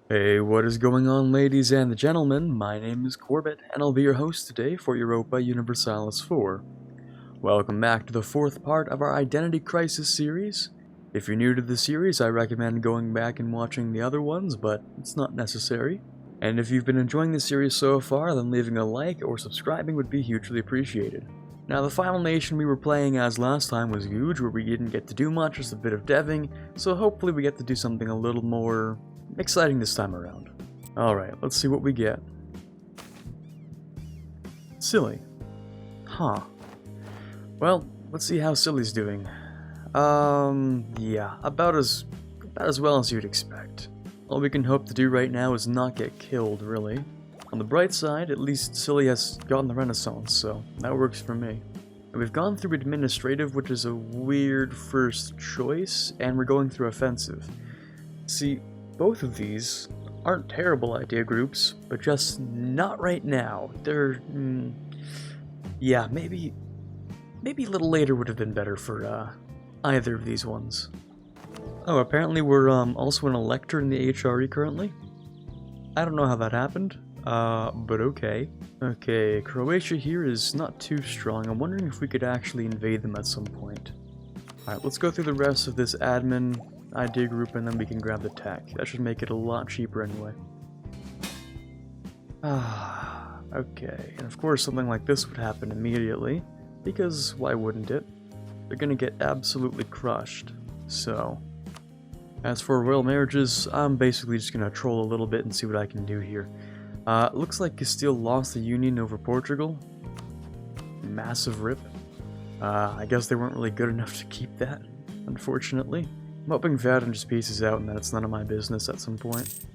Hey, what is going on, ladies and gentlemen? My name is Quarbit, and I'll be your host today for Europa Universalis 4. Welcome back to the fourth part of our Identity Crisis series. If you're new to the series, I recommend going back and watching the other ones, but it's not necessary. And if you've been enjoying the series so far, then leaving a like or subscribing would be hugely appreciated. Now, the final nation we were playing as last time was huge, where we didn't get to do much, just a bit of deving, so hopefully we get to do something a little more exciting this time around. Alright, let's see what we get. Silly. Huh. Well, let's see how Silly's doing. Yeah, about as well as you'd expect. All we can hope to do right now is not get killed, really. On the bright side, at least Silly has gotten the Renaissance, so that works for me. And we've gone through Administrative, which is a weird first choice, and we're going through Offensive. See, both of these aren't terrible idea groups, but just not right now. They're, yeah, maybe a little later would have been better for either of these ones. Oh, apparently we're also an elector in the HRE currently. I don't know how that happened, but okay. Okay, Croatia here is not too strong. I'm wondering if we could actually invade them at some point. Alright, let's go through the rest of this admin idea group and then we can grab the tech. That should make it a lot cheaper anyway. Okay, and of course something like this would happen immediately, because why wouldn't it? They're gonna get absolutely crushed. So, as for royal marriages, I'm basically just gonna troll a little bit and see what I can do here. Looks like Castile lost the union over Portugal. Massive rip. I guess they weren't really good enough to keep that, unfortunately. I'm hoping Vaden just pieces out and that it's none of my business at some point.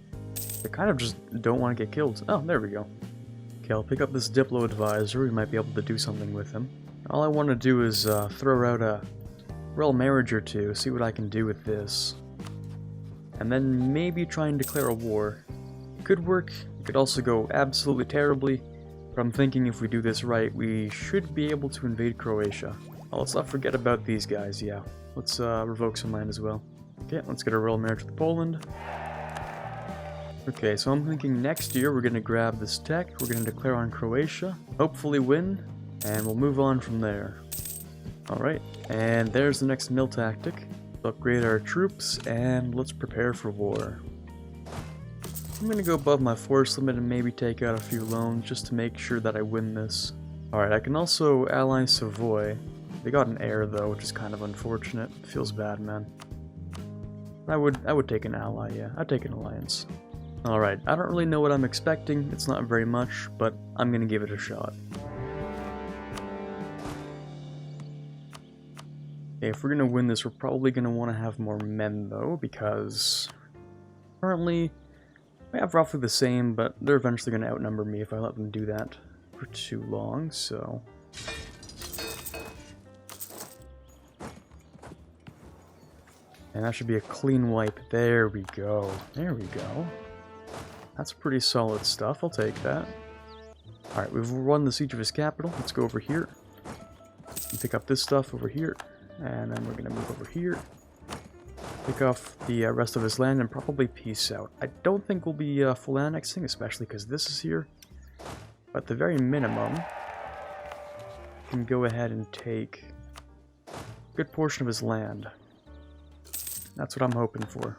They kind of just don't want to get killed. Oh, there we go. Okay, I'll pick up this Diplo Advisor. We might be able to do something with him. All I want to do is throw out a royal marriage or two, see what I can do with this. And then maybe try and declare a war. Could work. It could also go absolutely terribly. But I'm thinking if we do this right, we should be able to invade Croatia. Oh, let's not forget about these guys, yeah. Let's revoke some land as well. Okay, let's get a royal marriage with Poland. Okay, so I'm thinking next year we're going to grab this tech, we're going to declare on Croatia, hopefully win, and we'll move on from there. Alright, and there's the next mill tactic. Upgrade our troops, and let's prepare for war. I'm going to go above my force limit and maybe take out a few loans just to make sure that I win this. Alright, I can also ally Savoy. They got an heir though, which is kind of unfortunate. Feels bad, man. I would take an ally, yeah. I'd take an alliance. Alright, I don't really know what I'm expecting. It's not very much, but I'm gonna give it a shot. Okay, if we're gonna win this, we're probably gonna want to have more men though, because currently we have roughly the same, but they're eventually gonna outnumber me if I let them do that for too long, so... And that should be a clean wipe. There we go. There we go. That's pretty solid stuff. I'll take that. Alright, we've won the siege of his capital. Let's go over here. And pick up this stuff over here. And then we're going to move over here. Pick off the rest of his land and probably peace out. I don't think we'll be full annexing, especially because this is here. But at the very minimum, we can go ahead and take a good portion of his land. That's what I'm hoping for.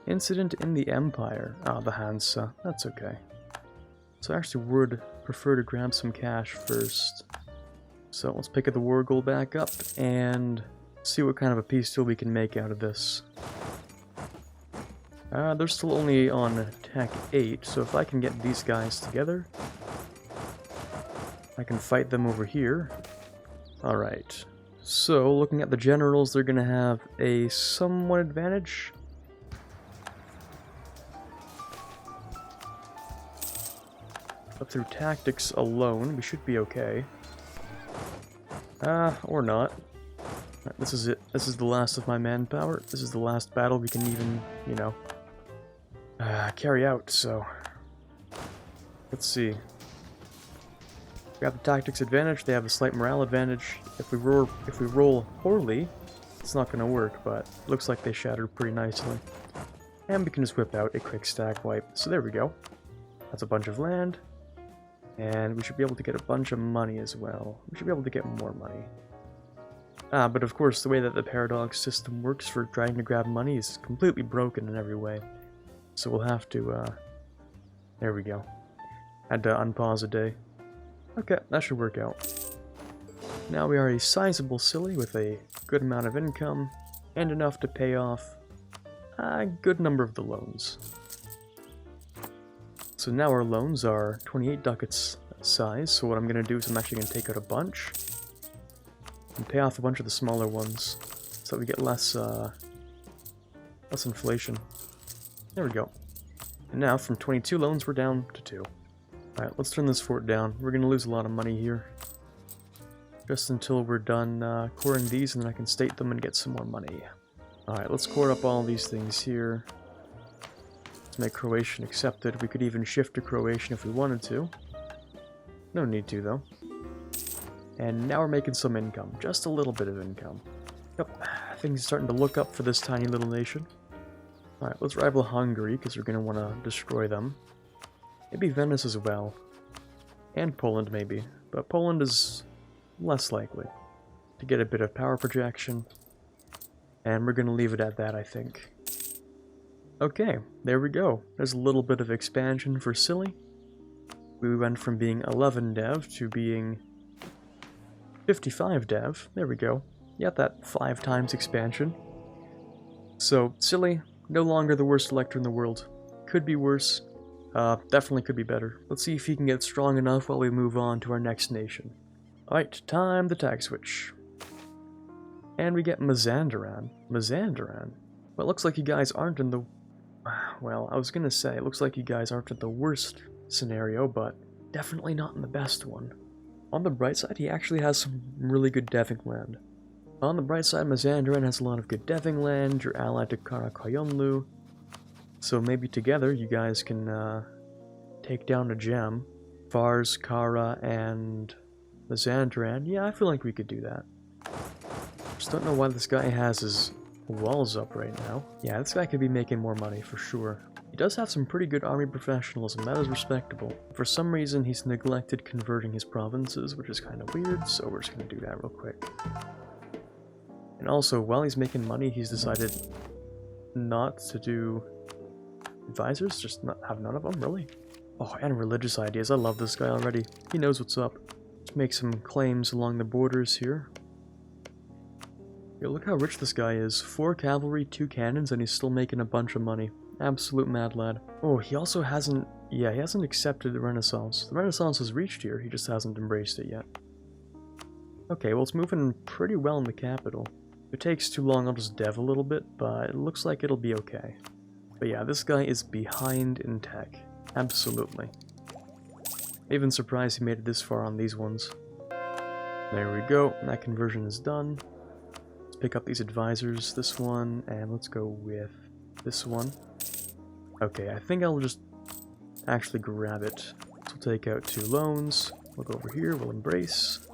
Incident in the Empire. Ah, the Hansa. That's okay. So I actually would prefer to grab some cash first. So let's pick the war goal back up and see what kind of a peace deal we can make out of this. They're still only on Tech 8, so if I can get these guys together, I can fight them over here. Alright. So, looking at the generals, they're going to have a somewhat advantage. But through tactics alone, we should be okay. Or not. Right, this is it. This is the last of my manpower. This is the last battle we can even, you know, carry out, so... Let's see. We have the tactics advantage, they have a slight morale advantage. If we roll poorly, it's not going to work, but it looks like they shattered pretty nicely. And we can just whip out a quick stack wipe. So there we go. That's a bunch of land. And we should be able to get a bunch of money as well. We should be able to get more money. But of course, the way that the paradox system works for trying to grab money is completely broken in every way. So we'll have to, there we go. Had to unpause a day. Okay, that should work out. Now we are a sizable silly with a good amount of income, and enough to pay off a good number of the loans. So now our loans are 28 ducats size, so what I'm going to do is I'm actually going to take out a bunch and pay off a bunch of the smaller ones so that we get less inflation. There we go. And now from 22 loans we're down to 2. Alright, let's turn this fort down. We're going to lose a lot of money here. Just until we're done coring these, and then I can state them and get some more money. Alright, let's core up all these things here. Let's make Croatian accepted. We could even shift to Croatian if we wanted to. No need to, though. And now we're making some income. Just a little bit of income. Yep, things are starting to look up for this tiny little nation. Alright, let's rival Hungary, because we're going to want to destroy them. Maybe Venice as well. And Poland, maybe. But Poland is less likely to get a bit of power projection. And we're going to leave it at that, I think. Okay, there we go. There's a little bit of expansion for Silly. We went from being 11 dev to being 55 dev. There we go. You got that 5 times expansion. So, Silly, no longer the worst elector in the world. Could be worse. Definitely could be better. Let's see if he can get strong enough while we move on to our next nation. Alright, time to tag switch. And we get Mazandaran. Mazandaran? Well, it looks like you guys aren't in the... Well, I was gonna say, it looks like you guys aren't in the worst scenario, but definitely not in the best one. On the bright side, he actually has some really good deving land. On the bright side, Mazandaran has a lot of good deving land. You're allied to Karakoyunlu. So maybe together you guys can take down a gem. Vars, Kara, and Mazandaran. Yeah, I feel like we could do that. Just don't know why this guy has his walls up right now. Yeah, this guy could be making more money for sure. He does have some pretty good army professionalism, that is respectable. For some reason he's neglected converting his provinces, which is kind of weird, so we're just going to do that real quick. And also, while he's making money, he's decided not to do advisors, just not have none of them, really? Oh, and religious ideas, I love this guy already. He knows what's up. Let's make some claims along the borders here. Yo, look how rich this guy is. 4 cavalry, 2 cannons, and he's still making a bunch of money. Absolute mad lad. Oh, he also hasn't... Yeah, he hasn't accepted the Renaissance. The Renaissance has reached here, he just hasn't embraced it yet. Okay, well it's moving pretty well in the capital. If it takes too long, I'll just dev a little bit, but it looks like it'll be okay. But yeah, this guy is behind in tech. Absolutely. Even surprised he made it this far on these ones. There we go, that conversion is done. Let's pick up these advisors, this one, and let's go with this one. Okay, I think I'll just actually grab it. So we'll take out 2 loans, we'll go over here, we'll embrace.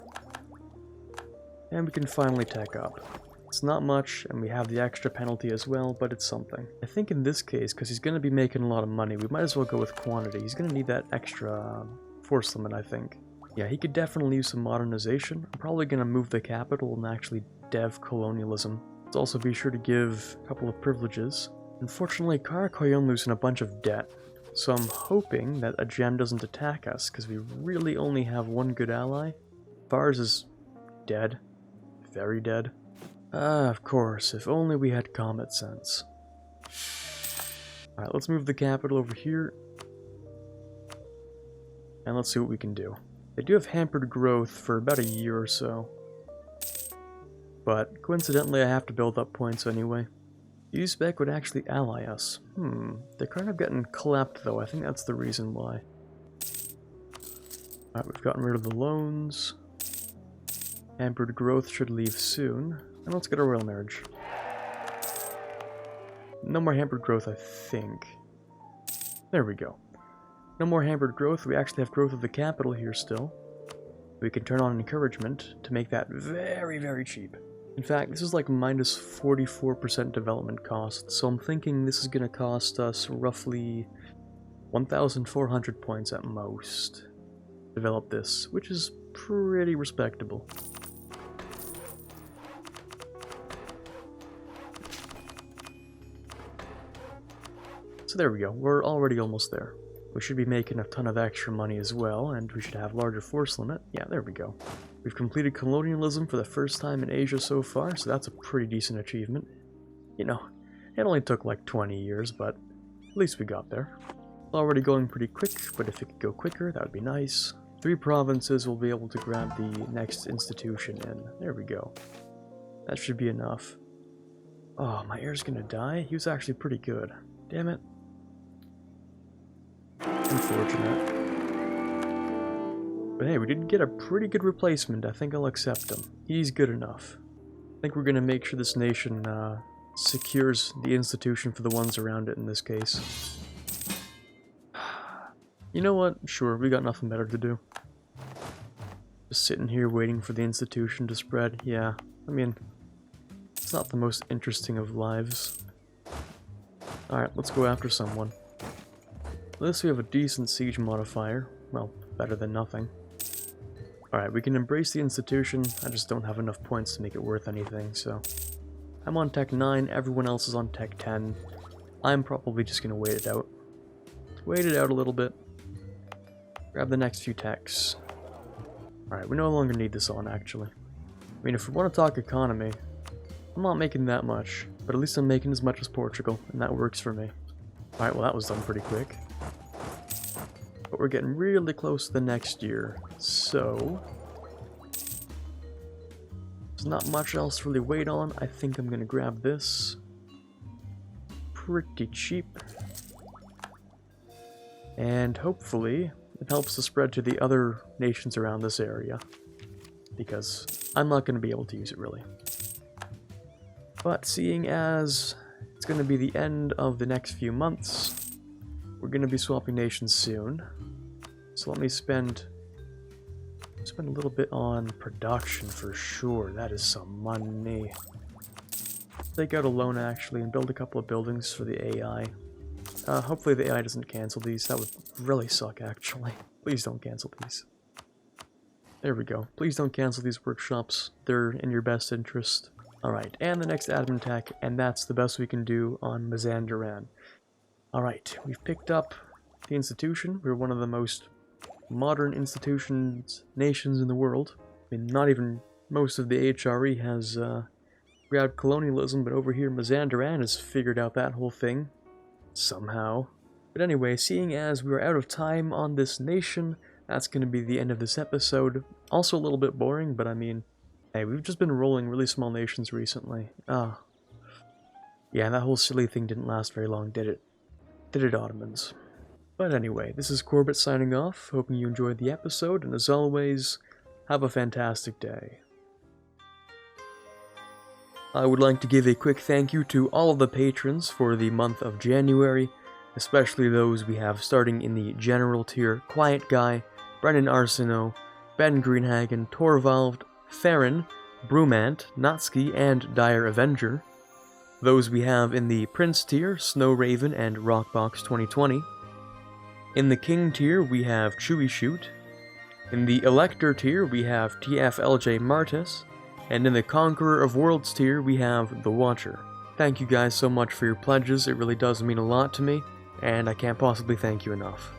And we can finally tech up. It's not much, and we have the extra penalty as well, but it's something. I think in this case, because he's going to be making a lot of money, we might as well go with quantity. He's going to need that extra force limit, I think. Yeah, he could definitely use some modernization. I'm probably going to move the capital and actually dev colonialism. Let's also be sure to give a couple of privileges. Unfortunately, Karakoyunlu's in a bunch of debt, so I'm hoping that a gem doesn't attack us, because we really only have one good ally. Vars is dead. Very dead. Of course, if only we had comet sense. Alright, let's move the capital over here. And let's see what we can do. They do have hampered growth for about a year or so. But coincidentally, I have to build up points anyway. Uzbek would actually ally us. They're kind of getting clapped though, I think that's the reason why. Alright, we've gotten rid of the loans. Hampered growth should leave soon. And let's get a royal marriage. No more hampered growth, I think. There we go. No more hampered growth, we actually have growth of the capital here still. We can turn on encouragement to make that very, very cheap. In fact, this is like minus 44% development cost, so I'm thinking this is going to cost us roughly 1,400 points at most to develop this, which is pretty respectable. So there we go, we're already almost there. We should be making a ton of extra money as well, and we should have larger force limit. Yeah, there we go. We've completed colonialism for the first time in Asia so far, so that's a pretty decent achievement. You know, it only took like 20 years, but at least we got there. Already going pretty quick, but if it could go quicker, that would be nice. 3 provinces will be able to grab the next institution in. There we go. That should be enough. Oh, my heir's gonna die? He was actually pretty good. Damn it. Unfortunate. But hey, we did get a pretty good replacement. I think I'll accept him. He's good enough. I think we're gonna make sure this nation secures the institution for the ones around it in this case. You know what? Sure, we got nothing better to do. Just sitting here waiting for the institution to spread. Yeah, I mean, it's not the most interesting of lives. Alright, let's go after someone. At least we have a decent siege modifier. Well, better than nothing. Alright, we can embrace the institution. I just don't have enough points to make it worth anything, so... I'm on Tech 9, everyone else is on Tech 10. I'm probably just gonna wait it out. Wait it out a little bit. Grab the next few techs. Alright, we no longer need this on, actually. I mean, if we want to talk economy, I'm not making that much, but at least I'm making as much as Portugal, and that works for me. Alright, well that was done pretty quick. But we're getting really close to the next year, so... there's not much else to really wait on. I think I'm gonna grab this. Pretty cheap. And hopefully, it helps to spread to the other nations around this area. Because I'm not gonna be able to use it really. But seeing as it's gonna be the end of the next few months, we're gonna be swapping nations soon. So let me spend a little bit on production for sure. That is some money. Take out a loan actually and build a couple of buildings for the AI. Hopefully the AI doesn't cancel these. That would really suck actually. Please don't cancel these. There we go. Please don't cancel these workshops. They're in your best interest. Alright, and the next admin tech, and that's the best we can do on Mazandaran. Alright, we've picked up the institution. We're one of the most modern nations in the world. I mean, not even most of the HRE has grabbed colonialism, but over here Mazandaran has figured out that whole thing. Somehow. But anyway, seeing as we're out of time on this nation, that's going to be the end of this episode. Also a little bit boring, but I mean, hey, we've just been rolling really small nations recently. Yeah, that whole silly thing didn't last very long, did it? Did it, Ottomans? But anyway, this is Quarbit signing off, hoping you enjoyed the episode, and as always, have a fantastic day. I would like to give a quick thank you to all of the patrons for the month of January, especially those we have starting in the General tier: Quiet Guy, Brennan Arsenault, Ben Greenhagen, Torvald, Theron, Brumant, Natsuki, and Dire Avenger. Those we have in the Prince tier: Snow Raven and Rockbox 2020. In the King tier, we have Chewy Shoot. In the Elector tier, we have TFLJ Martis. And in the Conqueror of Worlds tier, we have The Watcher. Thank you guys so much for your pledges, it really does mean a lot to me, and I can't possibly thank you enough.